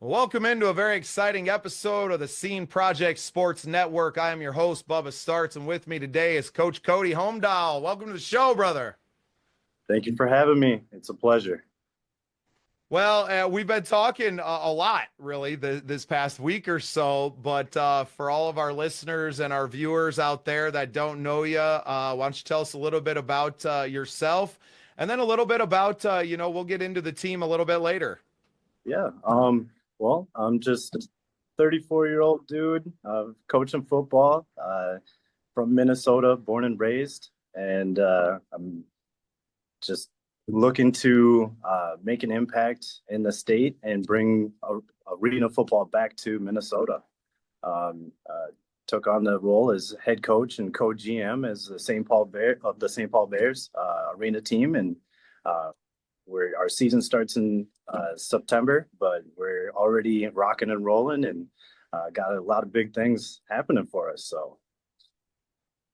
Welcome into a very exciting episode of the Scene Project Sports Network. I am your host, Bubba Startz, and with me today is Coach Cody Hommedahl. Welcome to the show, brother. Thank you for having me. It's a pleasure. Well, we've been talking a lot, really, this past week or so, but for all of our listeners and our viewers out there that don't know you, why don't you tell us a little bit about yourself, and then a little bit about, we'll get into the team a little bit later. Yeah. Well, I'm just a 34-year-old dude, coaching football, from Minnesota, born and raised, and I'm just looking to make an impact in the state and bring arena football back to Minnesota. Took on the role as head coach and co-GM as the St. Paul Bears arena team, and our season starts in September, but we're already rocking and rolling, and got a lot of big things happening for us. So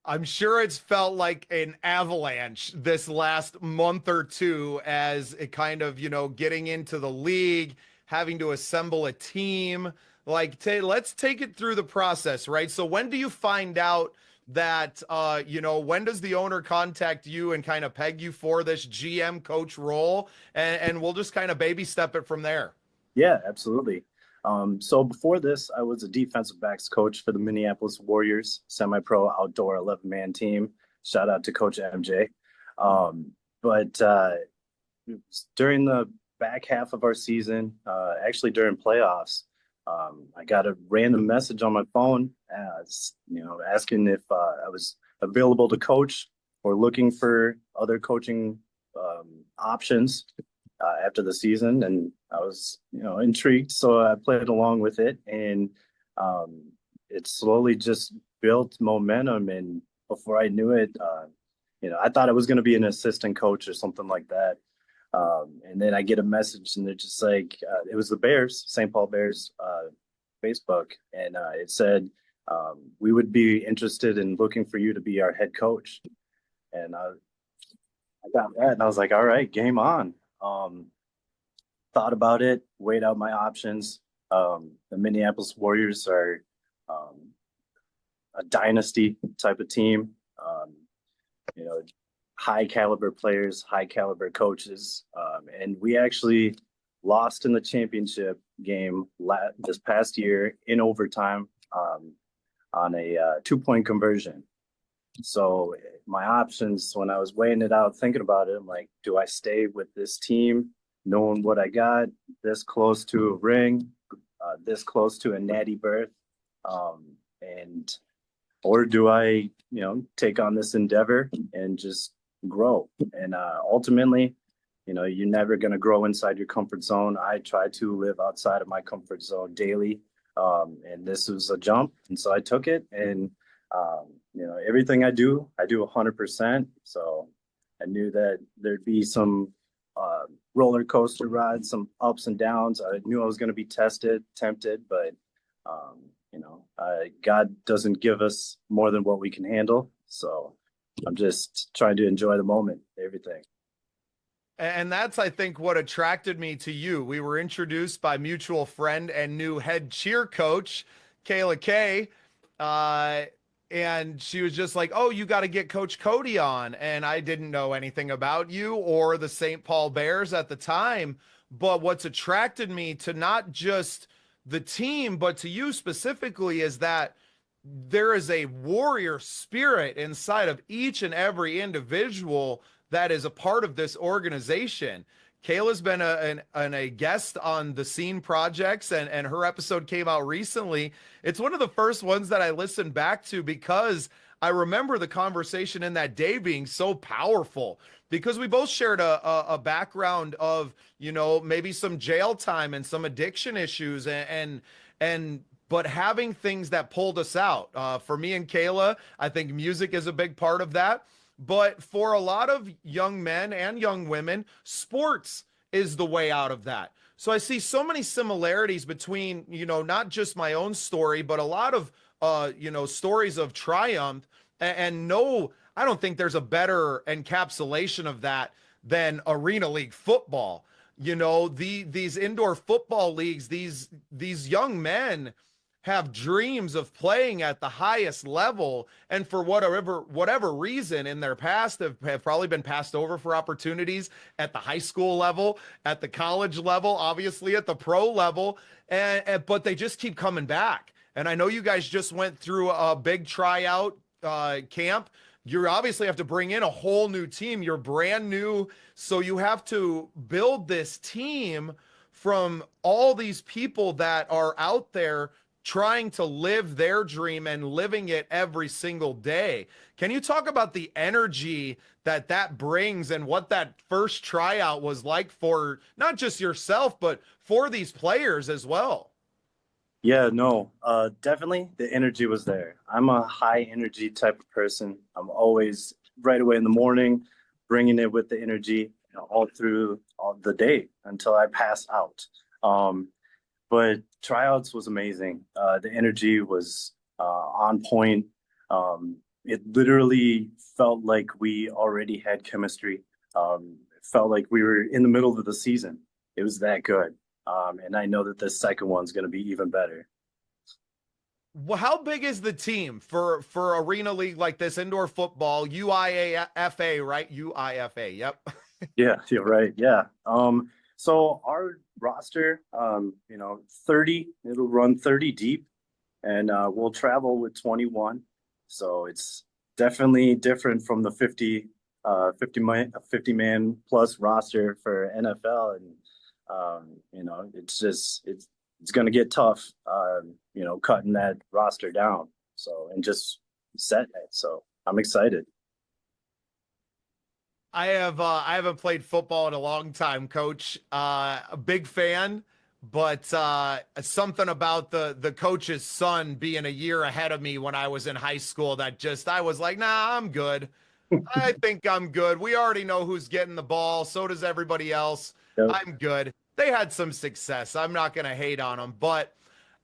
I'm sure it's felt like an avalanche this last month or two as it kind of, getting into the league, having to assemble a team. Let's take it through the process, right? So when do you find out that, when does the owner contact you and kind of peg you for this GM coach role? And we'll just kind of baby step it from there. yeah, absolutely. So before this, I was a defensive backs coach for the Minneapolis Warriors, semi-pro outdoor 11-man team. Shout out to Coach MJ. But during the back half of our season, actually during playoffs, I got a random message on my phone, asking if I was available to coach or looking for other coaching options after the season, and I was, intrigued, so I played along with it, and it slowly just built momentum. And before I knew it, I thought I was going to be an assistant coach or something like that. And then I get a message, and they're just like, it was the Bears, St. Paul Bears, Facebook, and it said, we would be interested in looking for you to be our head coach. And I got that, and I was like, all right, game on. Thought about it, weighed out my options. The Minneapolis Warriors are a dynasty type of team. High caliber players, high caliber coaches, and we actually lost in the championship game this past year in overtime on a 2-point conversion. So my options, when I was weighing it out, thinking about it, I'm like, do I stay with this team, knowing what I got, this close to a ring, this close to a natty berth, or do I, take on this endeavor and just grow? And ultimately, you're never going to grow inside your comfort zone. I try to live outside of my comfort zone daily, and this was a jump, and so I took it. And everything I do 100%. So I knew that there'd be some roller coaster rides, some ups and downs. I knew I was going to be tested, tempted, but God doesn't give us more than what we can handle. So I'm just trying to enjoy the moment, everything. And that's, I think, what attracted me to you. We were introduced by mutual friend and new head cheer coach, Kayla Kay. And she was just like, oh, you got to get Coach Cody on. And I didn't know anything about you or the St. Paul Bears at the time. But what's attracted me to not just the team, but to you specifically, is that there is a warrior spirit inside of each and every individual that is a part of this organization. Kayla's been a guest on the Scene Projects, and her episode came out recently. It's one of the first ones that I listened back to because I remember the conversation in that day being so powerful, because we both shared a background of, maybe some jail time and some addiction issues, but having things that pulled us out. For me and Kayla, I think music is a big part of that. But for a lot of young men and young women, sports is the way out of that. So I see so many similarities between, not just my own story, but a lot of, stories of triumph. And no, I don't think there's a better encapsulation of that than Arena League football. these indoor football leagues, these young men have dreams of playing at the highest level, and for whatever reason in their past have probably been passed over for opportunities at the high school level, at the college level, obviously at the pro level, but they just keep coming back. And I know you guys just went through a big tryout camp. You obviously have to bring in a whole new team. You're brand new, so you have to build this team from all these people that are out there trying to live their dream and living it every single day. Can you talk about the energy that brings and what that first tryout was like for not just yourself, but for these players as well? Yeah, no, definitely the energy was there. I'm a high energy type of person. I'm always right away in the morning, bringing it with the energy, all through all the day until I pass out. Um, but tryouts was amazing. The energy was on point. It literally felt like we already had chemistry. It felt like we were in the middle of the season. It was that good. And I know that the second one's going to be even better. Well, how big is the team for arena league like this, indoor football, UIFA, right? UIFA. Yep. Yeah, you're right. Yeah. So our roster, 30, it'll run 30 deep, and we'll travel with 21. So it's definitely different from the 50 man plus roster for NFL. And it's going to get tough, cutting that roster down. So, and just set it. So I'm excited. I haven't played football in a long time, Coach. A big fan, but something about the coach's son being a year ahead of me when I was in high school that just I was like, nah, I'm good. I think I'm good. We already know who's getting the ball. So does everybody else. Yep. I'm good. They had some success. I'm not going to hate on them, but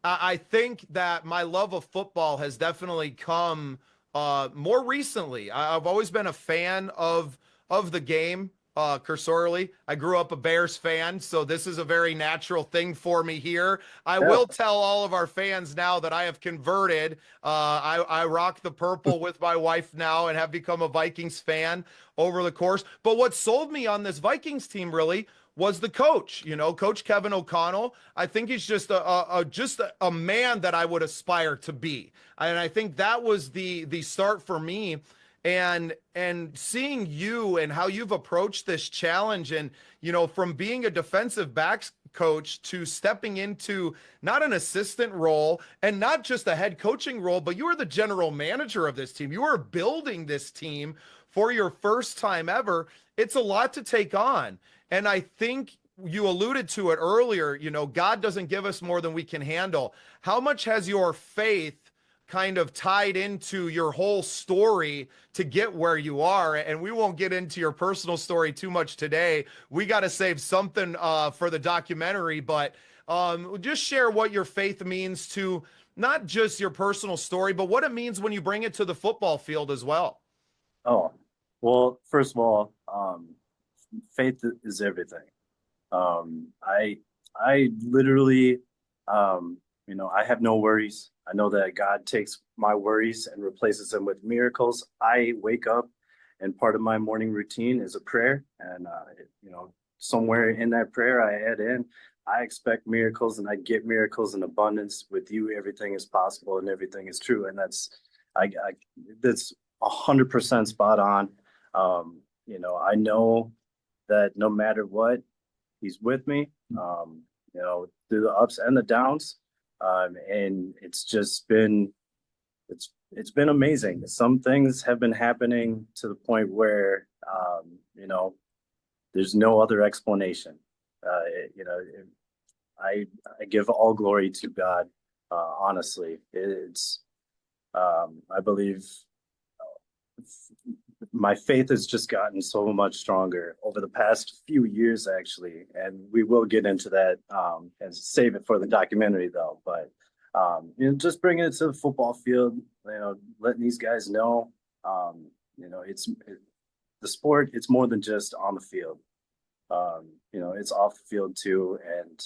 I think that my love of football has definitely come more recently. I've always been a fan of the game. Cursorily, I grew up a Bears fan, so this is a very natural thing for me here. I Yeah. will tell all of our fans now that I have converted. I rock the purple with my wife now and have become a Vikings fan over the course. But what sold me on this Vikings team really was the coach. Coach Kevin O'Connell. I think he's just a man that I would aspire to be, and I think that was the start for me. And seeing you and how you've approached this challenge, and from being a defensive backs coach to stepping into not an assistant role and not just a head coaching role, but you are the general manager of this team. You are building this team for your first time ever. It's a lot to take on. And I think you alluded to it earlier, God doesn't give us more than we can handle. How much has your faith kind of tied into your whole story to get where you are? And we won't get into your personal story too much today. We got to save something for the documentary, but just share what your faith means to not just your personal story, but what it means when you bring it to the football field as well. Oh, well, first of all, faith is everything. I literally, I have no worries. I know that God takes my worries and replaces them with miracles. I wake up, and part of my morning routine is a prayer. And, somewhere in that prayer, I add in, I expect miracles and I get miracles in abundance. With you, everything is possible and everything is true. And that's 100% spot on. I know that no matter what, he's with me, through the ups and the downs. And it's been amazing. Some things have been happening to the point where, there's no other explanation. I give all glory to God. Honestly, I believe my faith has just gotten so much stronger over the past few years, actually, and we will get into that and save it for the documentary, though. But just bringing it to the football field, letting these guys know, the sport. It's more than just on the field. It's off the field too. And,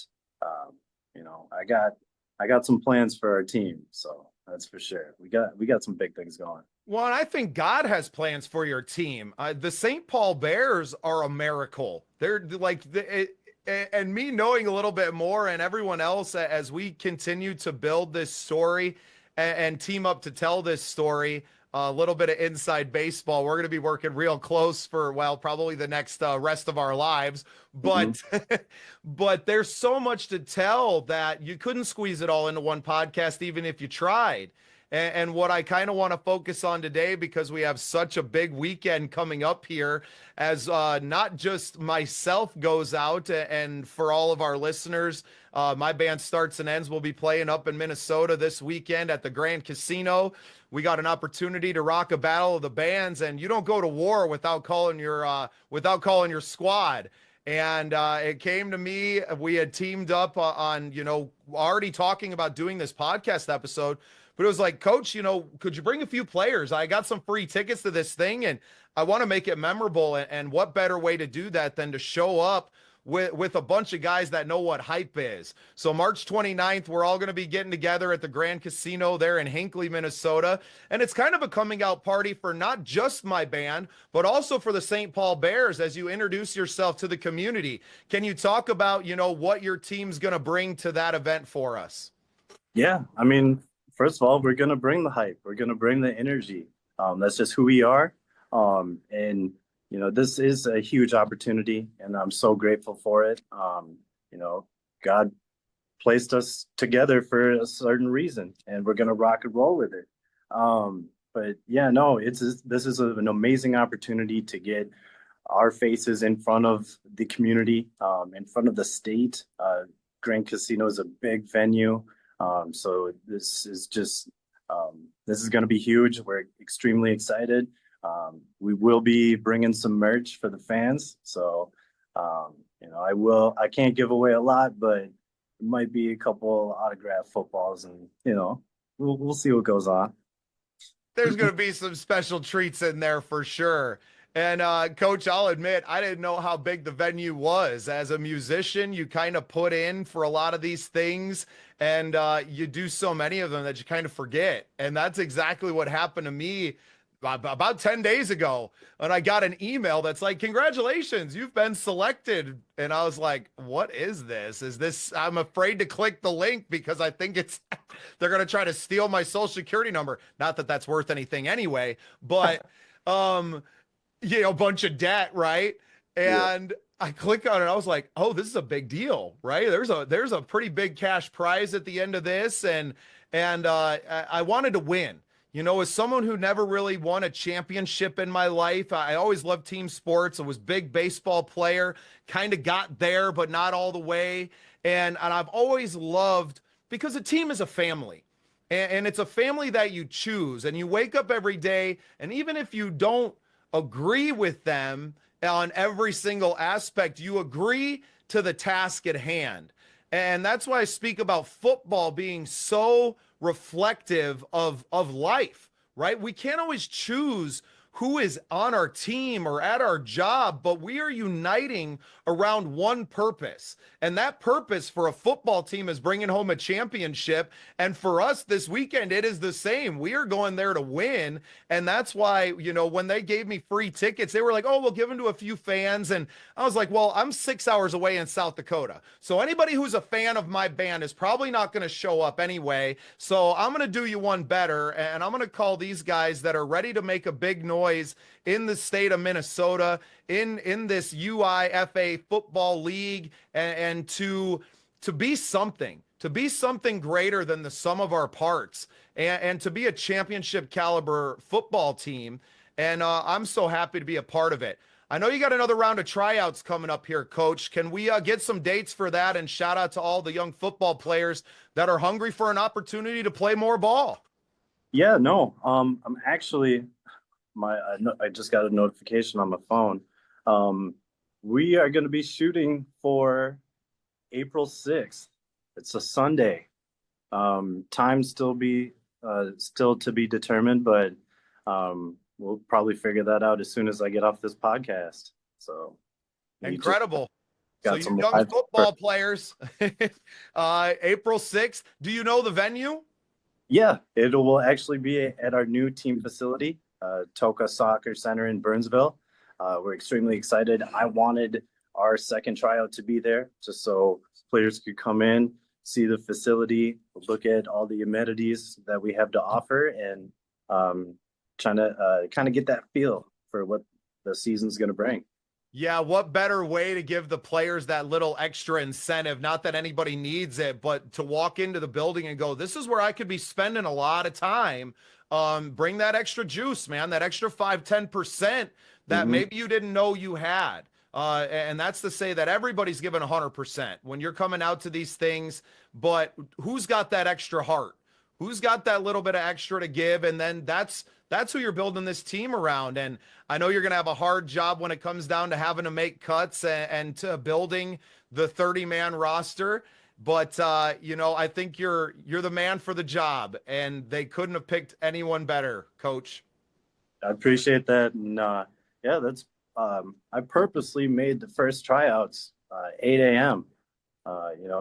I got some plans for our team. So that's for sure. We got some big things going. Well, and I think God has plans for your team. The St. Paul Bears are a miracle. They're like and me knowing a little bit more, and everyone else as we continue to build this story and team up to tell this story. A little bit of inside baseball. We're going to be working real close for, well, probably the next rest of our lives. Mhm. But but there's so much to tell that you couldn't squeeze it all into one podcast, even if you tried. And what I kind of want to focus on today, because we have such a big weekend coming up here, as not just myself goes out, and for all of our listeners, my band Starts and Ends will be playing up in Minnesota this weekend at the Grand Casino. We got an opportunity to rock a battle of the bands, and you don't go to war without calling your squad. And it came to me. We had teamed up on, already talking about doing this podcast episode. But it was like, Coach, could you bring a few players? I got some free tickets to this thing, and I want to make it memorable. And what better way to do that than to show up with a bunch of guys that know what hype is? So March 29th, we're all going to be getting together at the Grand Casino there in Hinckley, Minnesota. And it's kind of a coming out party for not just my band, but also for the St. Paul Bears as you introduce yourself to the community. Can you talk about, what your team's going to bring to that event for us? Yeah. I mean, first of all, we're going to bring the hype. We're going to bring the energy. That's just who we are. And this is a huge opportunity, and I'm so grateful for it. God placed us together for a certain reason, and we're going to rock and roll with it. But yeah, no, this is an amazing opportunity to get our faces in front of the community, in front of the state. Grand Casino is a big venue. So this is going to be huge. We're extremely excited. We will be bringing some merch for the fans. So, I can't give away a lot, but it might be a couple autographed footballs, and, we'll see what goes on. There's going to be some special treats in there for sure. And Coach, I'll admit, I didn't know how big the venue was. As a musician, you kind of put in for a lot of these things, and you do so many of them that you kind of forget. And that's exactly what happened to me about 10 days ago. And I got an email that's like, congratulations, you've been selected. And I was like, what is this? I'm afraid to click the link because I think they're going to try to steal my social security number. Not that that's worth anything anyway, but, bunch of debt, right? Yeah. And I click on it. I was like, oh, this is a big deal, right? There's a pretty big cash prize at the end of this. And I wanted to win. As someone who never really won a championship in my life, I always loved team sports. I was a big baseball player, kind of got there, but not all the way. And I've always loved, because a team is a family. And it's a family that you choose, and you wake up every day. And even if you don't agree with them on every single aspect, you agree to the task at hand. And that's why I speak about football being so reflective of life, right? We can't always choose who is on our team or at our job, but we are uniting around one purpose. And that purpose for a football team is bringing home a championship. And for us this weekend, it is the same. We are going there to win. And that's why, when they gave me free tickets, they were like, oh, we'll give them to a few fans. And I was like, well, I'm 6 hours away in South Dakota. So anybody who's a fan of my band is probably not going to show up anyway. So I'm going to do you one better. And I'm going to call these guys that are ready to make a big noise in the state of Minnesota, in this UIFA football league, and to be something, greater than the sum of our parts, and to be a championship caliber football team. And I'm so happy to be a part of it. I know you got another round of tryouts coming up here, Coach. Can we get some dates for that? And shout out to all the young football players that are hungry for an opportunity to play more ball. Yeah, no. I'm actually I just got a notification on my phone. We are going to be shooting for April 6th. It's a Sunday. Time still to be determined, but we'll probably figure that out as soon as I get off this podcast. So Incredible. So Got you some young live. football players, April 6th. Do you know the venue? Yeah, it will actually be at our new team facility, Toka Soccer Center in Burnsville. We're extremely excited. I wanted our second tryout to be there just so players could come in, see the facility, look at all the amenities that we have to offer, and trying to kind of get that feel for what the season's going to bring. Yeah, what better way to give the players that little extra incentive? Not that anybody needs it, but to walk into the building and go, this is where I could be spending a lot of time. Bring that extra juice, man, that extra 5-10% that maybe you didn't know you had. And that's to say that everybody's given 100% when you're coming out to these things, but who's got that extra heart? Who's got that little bit of extra to give? And then that's who you're building this team around. And I know you're going to have a hard job when it comes down to having to make cuts and to building the 30-man roster. But I think you're the man for the job, and they couldn't have picked anyone better, Coach. I appreciate that. And yeah, that's I purposely made the first tryouts 8 a.m.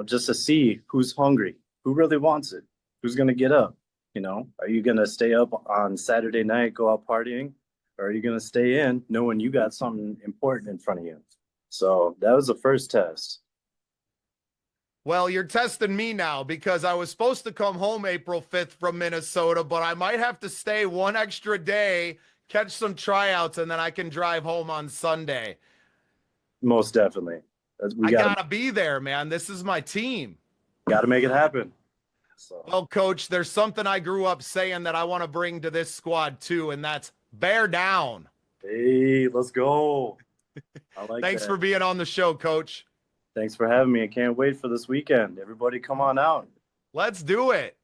Just to see who's hungry, who really wants it, who's going to get up. Are you going to stay up on Saturday night, go out partying, or are you going to stay in knowing you got something important in front of you? So that was the first test. Well, you're testing me now because I was supposed to come home April 5th from Minnesota, but I might have to stay one extra day, catch some tryouts, and then I can drive home on Sunday. Most definitely. I gotta be there, man. This is my team. Got to make it happen. So. Well, Coach, there's something I grew up saying that I want to bring to this squad too, and that's bear down. Hey, let's go. I like Thanks that. for being on the show, Coach. Thanks for having me. I can't wait for this weekend. Everybody come on out. Let's do it.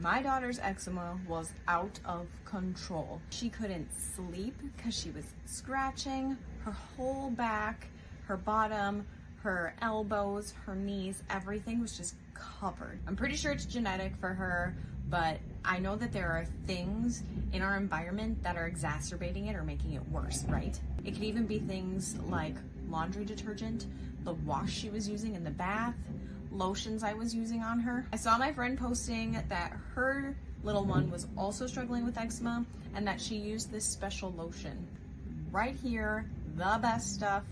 My daughter's eczema was out of control. She couldn't sleep because she was scratching her whole back, her bottom, her elbows, her knees, everything was just covered. I'm pretty sure it's genetic for her, but I know that there are things in our environment that are exacerbating it or making it worse, right? It could even be things like laundry detergent, the wash she was using in the bath, lotions I was using on her. I saw my friend posting that her little one was also struggling with eczema and that she used this special lotion. Right here, the best stuff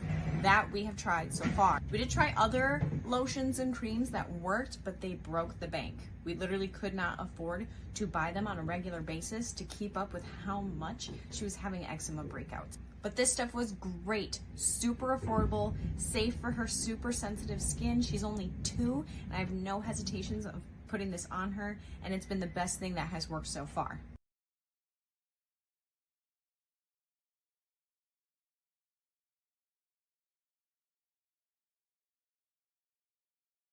that we have tried so far. We did try other lotions and creams that worked, but they broke the bank. We literally could not afford to buy them on a regular basis to keep up with how much she was having eczema breakouts. But this stuff was great, super affordable, safe for her super sensitive skin. She's only 2, and I have no hesitations of putting this on her, and it's been the best thing that has worked so far.